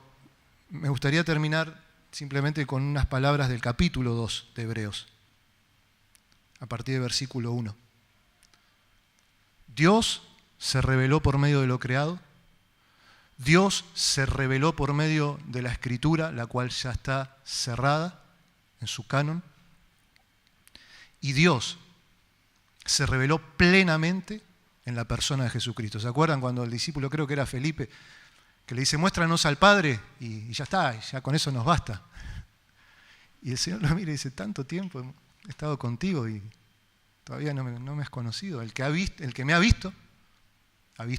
me gustaría terminar simplemente con unas palabras del capítulo 2 de Hebreos, a partir del versículo 1. Dios se reveló por medio de lo creado. Dios se reveló por medio de la Escritura, la cual ya está cerrada en su canon. Y Dios se reveló plenamente en la persona de Jesucristo. ¿Se acuerdan cuando el discípulo, creo que era Felipe, que le dice, muéstranos al Padre y ya está, ya con eso nos basta? Y el Señor lo mira y dice, tanto tiempo he estado contigo y todavía no me has conocido. El que me ha visto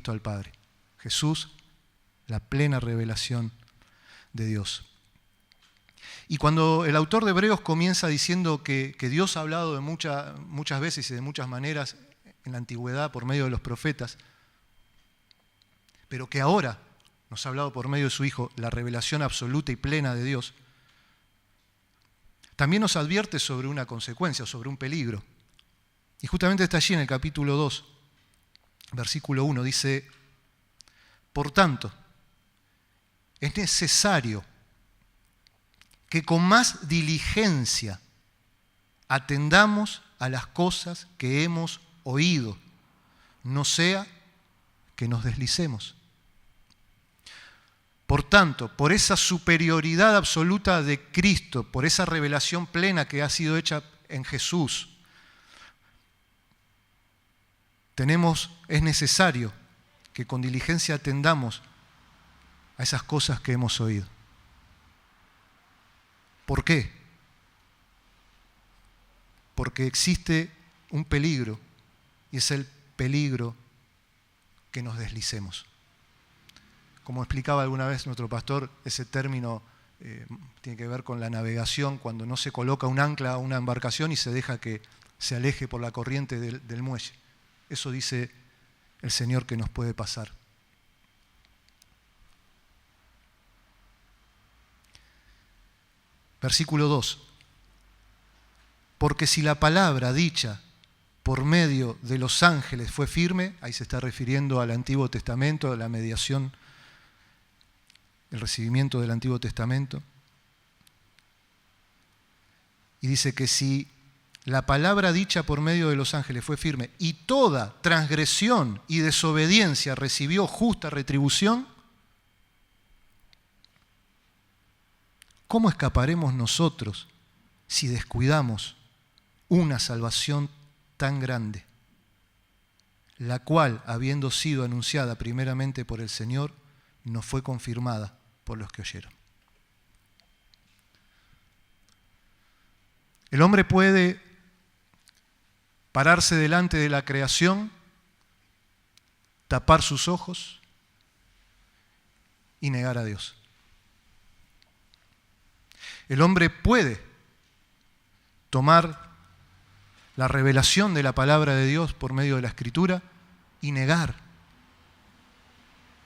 al Padre. Jesús, la plena revelación de Dios. Y cuando el autor de Hebreos comienza diciendo que Dios ha hablado de muchas veces y de muchas maneras en la antigüedad por medio de los profetas, pero que ahora nos ha hablado por medio de su Hijo, la revelación absoluta y plena de Dios, también nos advierte sobre una consecuencia, sobre un peligro. Y justamente está allí en el capítulo 2, versículo 1, dice, por tanto, es necesario que con más diligencia atendamos a las cosas que hemos oído, no sea que nos deslicemos. Por tanto, por esa superioridad absoluta de Cristo, por esa revelación plena que ha sido hecha en Jesús, es necesario que con diligencia atendamos a esas cosas que hemos oído. ¿Por qué? Porque existe un peligro, y es el peligro que nos deslicemos. Como explicaba alguna vez nuestro pastor, ese término tiene que ver con la navegación, cuando no se coloca un ancla a una embarcación y se deja que se aleje por la corriente del muelle. Eso dice el Señor que nos puede pasar. Versículo 2. Porque si la palabra dicha por medio de los ángeles fue firme, ahí se está refiriendo al Antiguo Testamento, a la mediación, el recibimiento del Antiguo Testamento. Y dice que si la palabra dicha por medio de los ángeles fue firme y toda transgresión y desobediencia recibió justa retribución, ¿cómo escaparemos nosotros si descuidamos una salvación tan grande, la cual, habiendo sido anunciada primeramente por el Señor, nos fue confirmada por los que oyeron? El hombre puede pararse delante de la creación, tapar sus ojos y negar a Dios. El hombre puede tomar la revelación de la palabra de Dios por medio de la Escritura y negar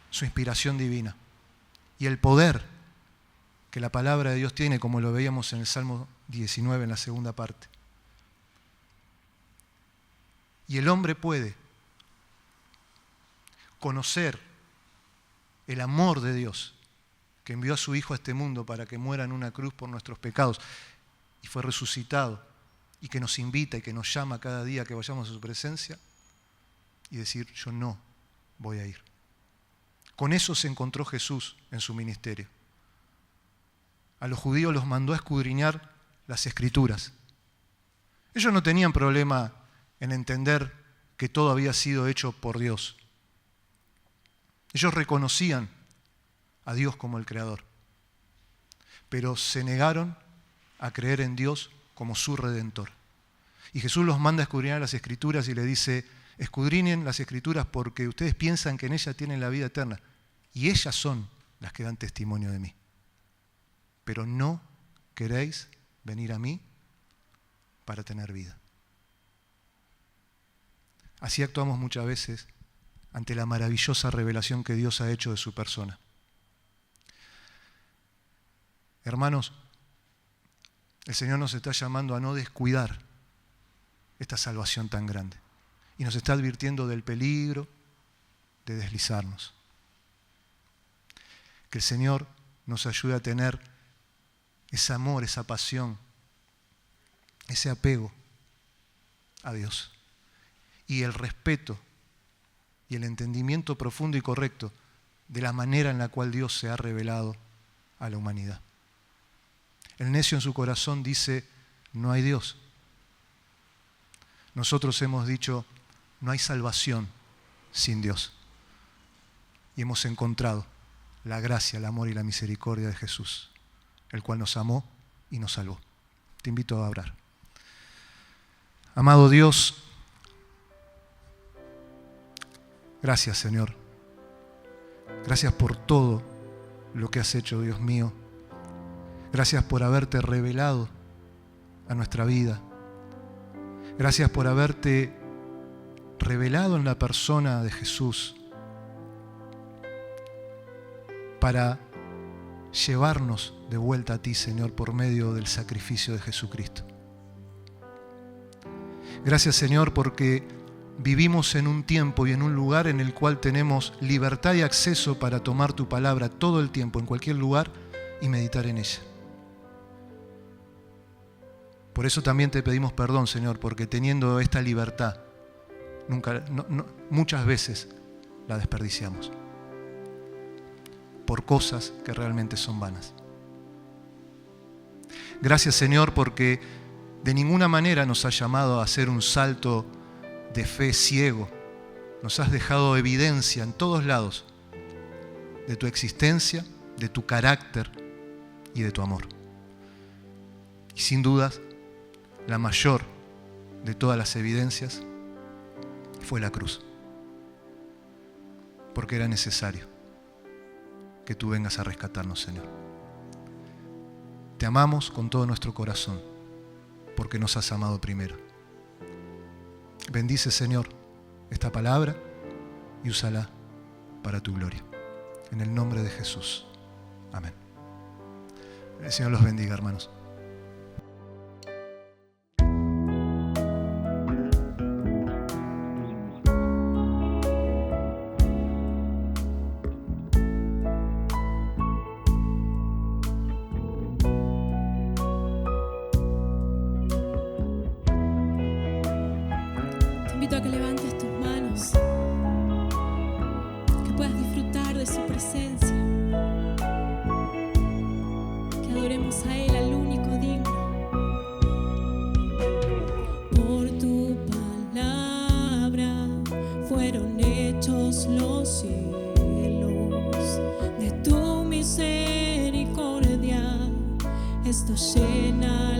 su inspiración divina y el poder que la palabra de Dios tiene, como lo veíamos en el Salmo 19 en la segunda parte. Y el hombre puede conocer el amor de Dios, que envió a su Hijo a este mundo para que muera en una cruz por nuestros pecados y fue resucitado, y que nos invita y que nos llama cada día que vayamos a su presencia, y decir, yo no voy a ir. Con eso se encontró Jesús en su ministerio. A los judíos los mandó a escudriñar las Escrituras. Ellos no tenían problema en entender que todo había sido hecho por Dios. Ellos reconocían a Dios como el Creador, pero se negaron a creer en Dios como su Redentor. Y Jesús los manda a escudriñar las Escrituras y le dice, escudriñen las Escrituras porque ustedes piensan que en ellas tienen la vida eterna, y ellas son las que dan testimonio de mí. Pero no queréis venir a mí para tener vida. Así actuamos muchas veces ante la maravillosa revelación que Dios ha hecho de su persona. Hermanos, el Señor nos está llamando a no descuidar esta salvación tan grande. Y nos está advirtiendo del peligro de deslizarnos. Que el Señor nos ayude a tener ese amor, esa pasión, ese apego a Dios. Y el respeto y el entendimiento profundo y correcto de la manera en la cual Dios se ha revelado a la humanidad. El necio en su corazón dice, no hay Dios. Nosotros hemos dicho, no hay salvación sin Dios. Y hemos encontrado la gracia, el amor y la misericordia de Jesús, el cual nos amó y nos salvó. Te invito a orar. Amado Dios, gracias, Señor. Gracias por todo lo que has hecho, Dios mío. Gracias por haberte revelado a nuestra vida. Gracias por haberte revelado en la persona de Jesús para llevarnos de vuelta a ti, Señor, por medio del sacrificio de Jesucristo. Gracias, Señor, porque vivimos en un tiempo y en un lugar en el cual tenemos libertad y acceso para tomar tu palabra todo el tiempo, en cualquier lugar, y meditar en ella. Por eso también te pedimos perdón, Señor, porque teniendo esta libertad, muchas veces la desperdiciamos por cosas que realmente son vanas. Gracias, Señor, porque de ninguna manera nos has llamado a hacer un salto de fe ciego. Nos has dejado evidencia en todos lados de tu existencia, de tu carácter y de tu amor. Y sin dudas, la mayor de todas las evidencias fue la cruz. Porque era necesario que tú vengas a rescatarnos, Señor. Te amamos con todo nuestro corazón, porque nos has amado primero. Bendice, Señor, esta palabra y úsala para tu gloria. En el nombre de Jesús. Amén. El Señor los bendiga, hermanos. A que levantes tus manos, que puedas disfrutar de su presencia, que adoremos a Él, al único digno. Por tu palabra fueron hechos los cielos, de tu misericordia esto llena